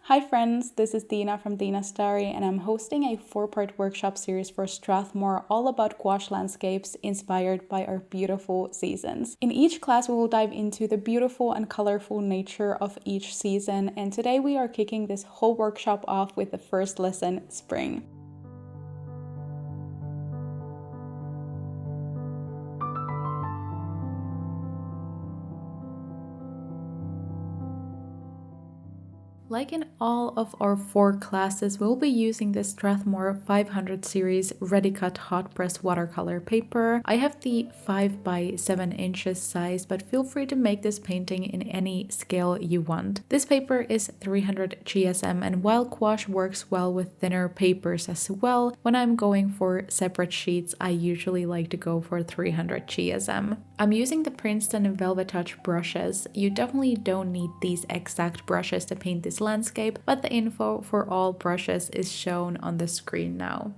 Hi friends, this is Tina from TiinasDiary and I'm hosting a 4-part workshop series for Strathmore all about gouache landscapes inspired by our beautiful seasons. In each class we will dive into the beautiful and colorful nature of each season, and today we are kicking this whole workshop off with the first lesson, spring. Like in all of our 4 classes, we'll be using the Strathmore 500 series ready cut hot press watercolor paper. I have the 5 by 7 inches size, but feel free to make this painting in any scale you want. This paper is 300 GSM, and while gouache works well with thinner papers as well, when I'm going for separate sheets, I usually like to go for 300 GSM. I'm using the Princeton Velvetouch brushes. You definitely don't need these exact brushes to paint this landscape, but the info for all brushes is shown on the screen now.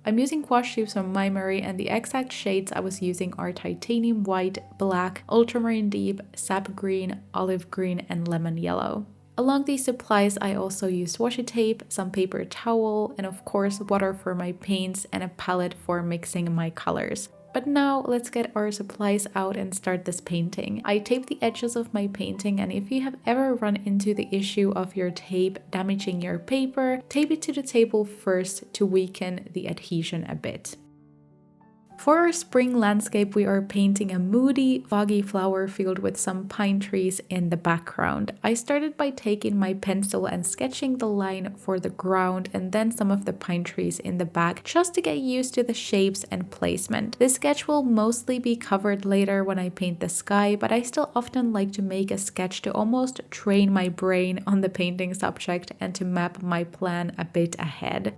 I'm using gouache tubes from Maimeri, and the exact shades I was using are titanium white, black, ultramarine deep, sap green, olive green, and lemon yellow. Along these supplies, I also used washi tape, some paper towel, and of course water for my paints and a palette for mixing my colors. But now let's get our supplies out and start this painting. I taped the edges of my painting, and if you have ever run into the issue of your tape damaging your paper, tape it to the table first to weaken the adhesion a bit. For our spring landscape, we are painting a moody, foggy flower field with some pine trees in the background. I started by taking my pencil and sketching the line for the ground and then some of the pine trees in the back, just to get used to the shapes and placement. This sketch will mostly be covered later when I paint the sky, but I still often like to make a sketch to almost train my brain on the painting subject and to map my plan a bit ahead.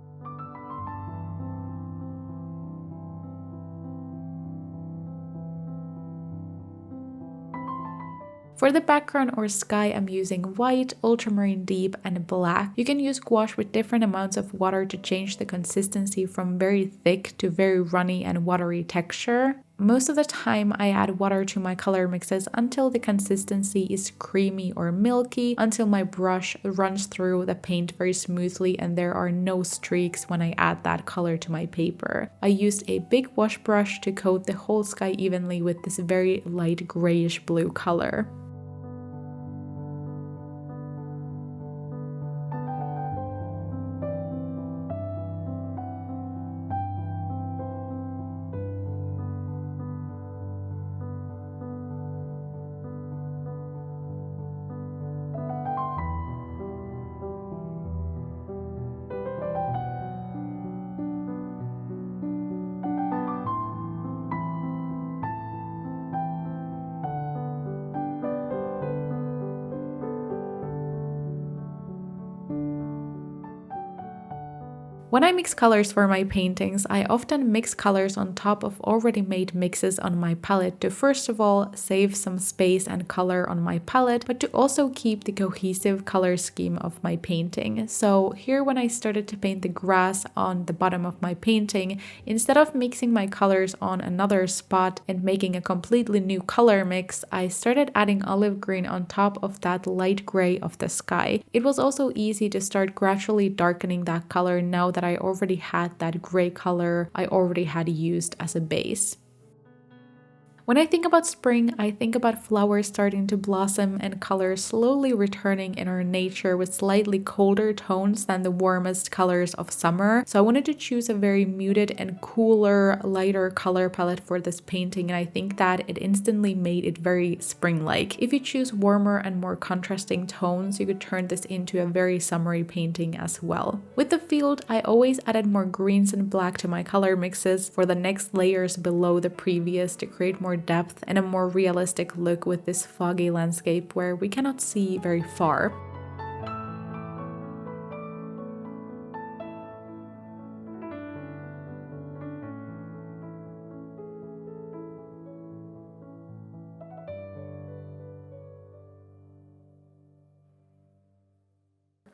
For the background or sky, I'm using white, ultramarine deep, and black. You can use gouache with different amounts of water to change the consistency from very thick to very runny and watery texture. Most of the time I add water to my color mixes until the consistency is creamy or milky, until my brush runs through the paint very smoothly and there are no streaks when I add that color to my paper. I used a big wash brush to coat the whole sky evenly with this very light grayish blue color. When I mix colors for my paintings, I often mix colors on top of already made mixes on my palette to first of all save some space and color on my palette, but to also keep the cohesive color scheme of my painting. So here when I started to paint the grass on the bottom of my painting, instead of mixing my colors on another spot and making a completely new color mix, I started adding olive green on top of that light gray of the sky. It was also easy to start gradually darkening that color now that I already had that gray color I already had used as a base. When I think about spring, I think about flowers starting to blossom and colors slowly returning in our nature with slightly colder tones than the warmest colors of summer. So I wanted to choose a very muted and cooler, lighter color palette for this painting, and I think that it instantly made it very spring-like. If you choose warmer and more contrasting tones, you could turn this into a very summery painting as well. With the field, I always added more greens and black to my color mixes for the next layers below the previous to create more depth and a more realistic look with this foggy landscape where we cannot see very far.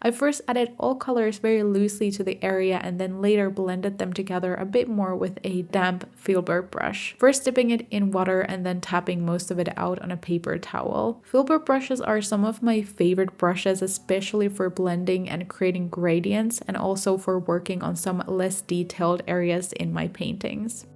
I first added all colors very loosely to the area and then later blended them together a bit more with a damp Filbert brush. First dipping it in water and then tapping most of it out on a paper towel. Filbert brushes are some of my favorite brushes, especially for blending and creating gradients and also for working on some less detailed areas in my paintings.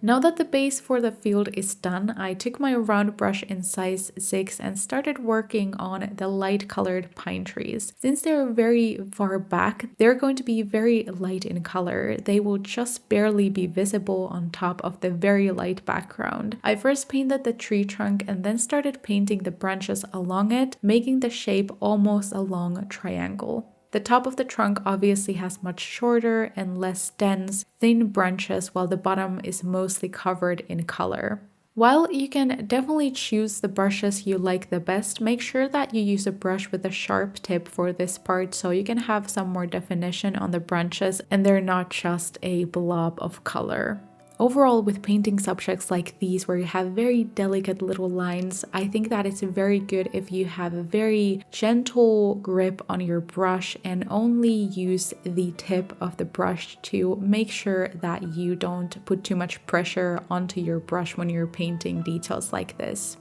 Now that the base for the field is done, I took my round brush in size 6 and started working on the light colored pine trees. Since they're very far back, they're going to be very light in color. They will just barely be visible on top of the very light background. I first painted the tree trunk and then started painting the branches along it, making the shape almost a long triangle. The top of the trunk obviously has much shorter and less dense, thin branches, while the bottom is mostly covered in color. While you can definitely choose the brushes you like the best, make sure that you use a brush with a sharp tip for this part so you can have some more definition on the branches and they're not just a blob of color. Overall, with painting subjects like these where you have very delicate little lines, I think that it's very good if you have a very gentle grip on your brush and only use the tip of the brush to make sure that you don't put too much pressure onto your brush when you're painting details like this.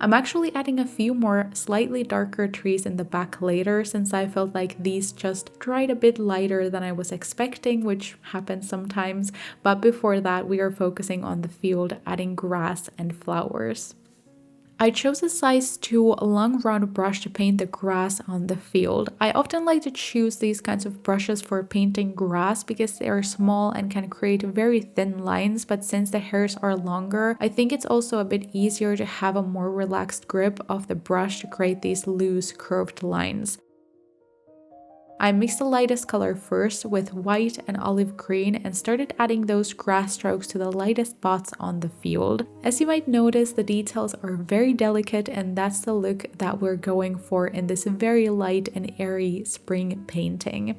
I'm actually adding a few more slightly darker trees in the back later since I felt like these just dried a bit lighter than I was expecting, which happens sometimes, but before that we are focusing on the field, adding grass and flowers. I chose a size 2 long round brush to paint the grass on the field. I often like to choose these kinds of brushes for painting grass because they are small and can create very thin lines, but since the hairs are longer, I think it's also a bit easier to have a more relaxed grip of the brush to create these loose curved lines. I mixed the lightest color first with white and olive green and started adding those grass strokes to the lightest spots on the field. As you might notice, the details are very delicate and that's the look that we're going for in this very light and airy spring painting.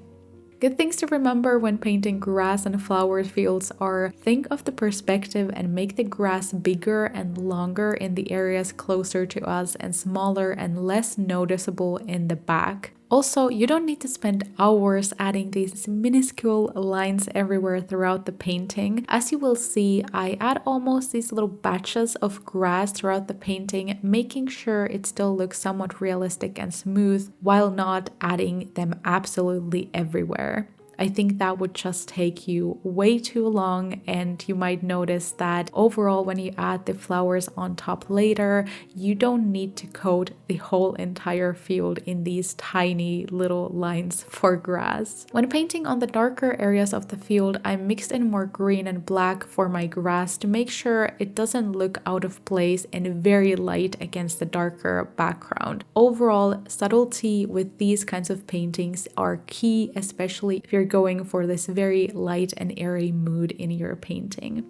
Good things to remember when painting grass and flower fields are think of the perspective and make the grass bigger and longer in the areas closer to us and smaller and less noticeable in the back. Also, you don't need to spend hours adding these minuscule lines everywhere throughout the painting. As you will see, I add almost these little batches of grass throughout the painting, making sure it still looks somewhat realistic and smooth while not adding them absolutely everywhere. I think that would just take you way too long, and you might notice that overall when you add the flowers on top later, you don't need to coat the whole entire field in these tiny little lines for grass. When painting on the darker areas of the field, I mixed in more green and black for my grass to make sure it doesn't look out of place and very light against the darker background. Overall, subtlety with these kinds of paintings are key, especially if you're going for this very light and airy mood in your painting.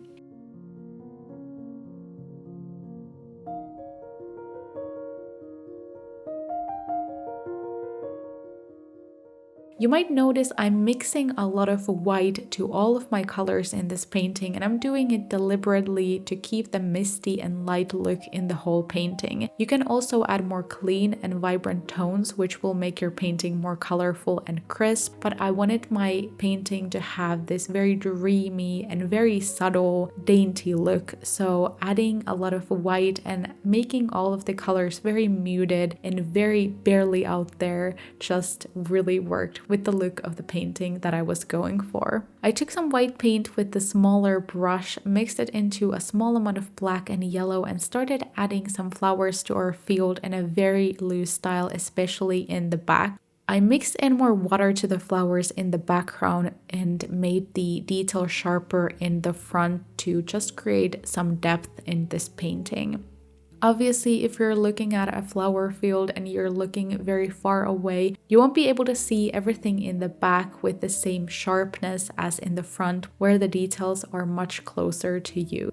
You might notice I'm mixing a lot of white to all of my colors in this painting, and I'm doing it deliberately to keep the misty and light look in the whole painting. You can also add more clean and vibrant tones, which will make your painting more colorful and crisp, but I wanted my painting to have this very dreamy and very subtle, dainty look. So adding a lot of white and making all of the colors very muted and very barely out there just really worked with the look of the painting that I was going for. I took some white paint with the smaller brush, mixed it into a small amount of black and yellow, and started adding some flowers to our field in a very loose style, especially in the back. I mixed in more water to the flowers in the background and made the detail sharper in the front to just create some depth in this painting. Obviously, if you're looking at a flower field and you're looking very far away, you won't be able to see everything in the back with the same sharpness as in the front, where the details are much closer to you.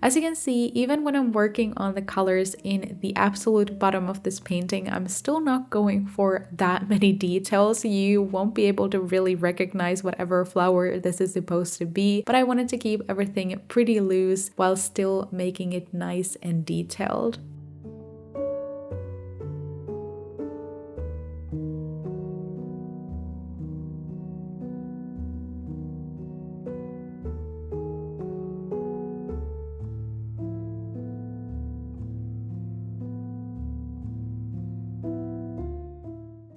As you can see, even when I'm working on the colors in the absolute bottom of this painting, I'm still not going for that many details. You won't be able to really recognize whatever flower this is supposed to be, but I wanted to keep everything pretty loose while still making it nice and detailed.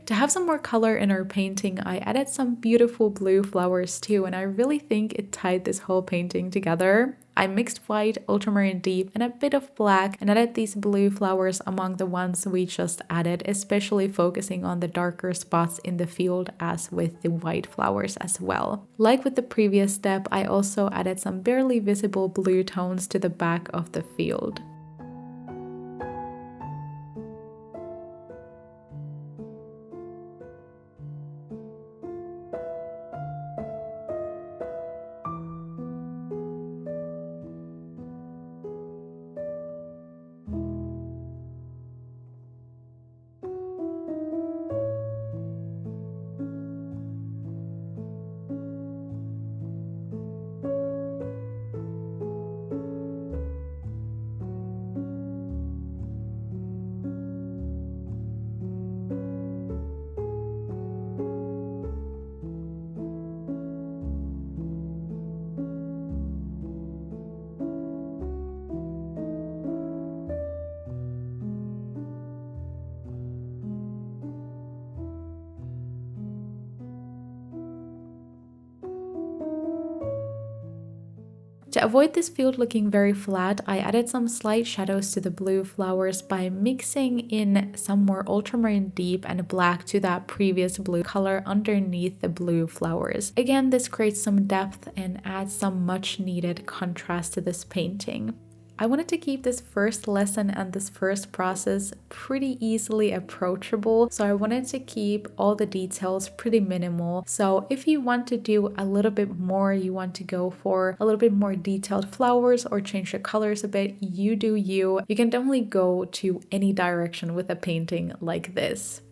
To have some more color in our painting, I added some beautiful blue flowers too, and I really think it tied this whole painting together. I mixed white, ultramarine deep, and a bit of black, and added these blue flowers among the ones we just added, especially focusing on the darker spots in the field as with the white flowers as well. Like with the previous step, I also added some barely visible blue tones to the back of the field. To avoid this field looking very flat, I added some slight shadows to the blue flowers by mixing in some more ultramarine deep and black to that previous blue color underneath the blue flowers. Again, this creates some depth and adds some much needed contrast to this painting. I wanted to keep this first lesson and this first process pretty easily approachable, so I wanted to keep all the details pretty minimal. So if you want to do a little bit more, you want to go for a little bit more detailed flowers or change the colors a bit, you do you. You can definitely go to any direction with a painting like this.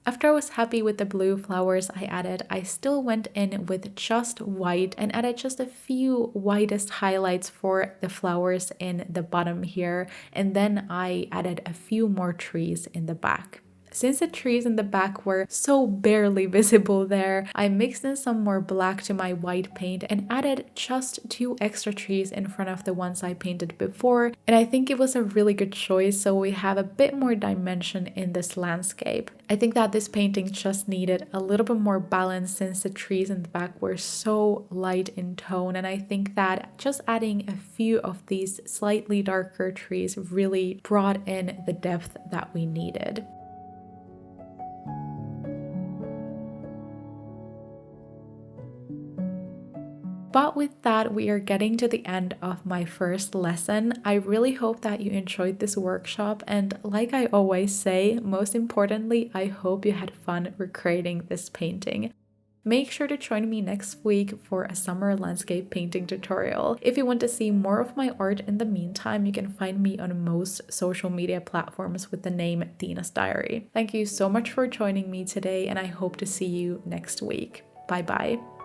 After I was happy with the blue flowers I still went in with just white and added just a few whitest highlights for the flowers in the bottom here, and then I added a few more trees in the back. Since the trees in the back were so barely visible there, I mixed in some more black to my white paint and added just 2 extra trees in front of the ones I painted before, and I think it was a really good choice so we have a bit more dimension in this landscape. I think that this painting just needed a little bit more balance since the trees in the back were so light in tone, and I think that just adding a few of these slightly darker trees really brought in the depth that we needed. But with that, we are getting to the end of my first lesson. I really hope that you enjoyed this workshop, and like I always say, most importantly, I hope you had fun recreating this painting. Make sure to join me next week for a summer landscape painting tutorial. If you want to see more of my art in the meantime, you can find me on most social media platforms with the name TiinasDiary. Thank you so much for joining me today, and I hope to see you next week. Bye bye.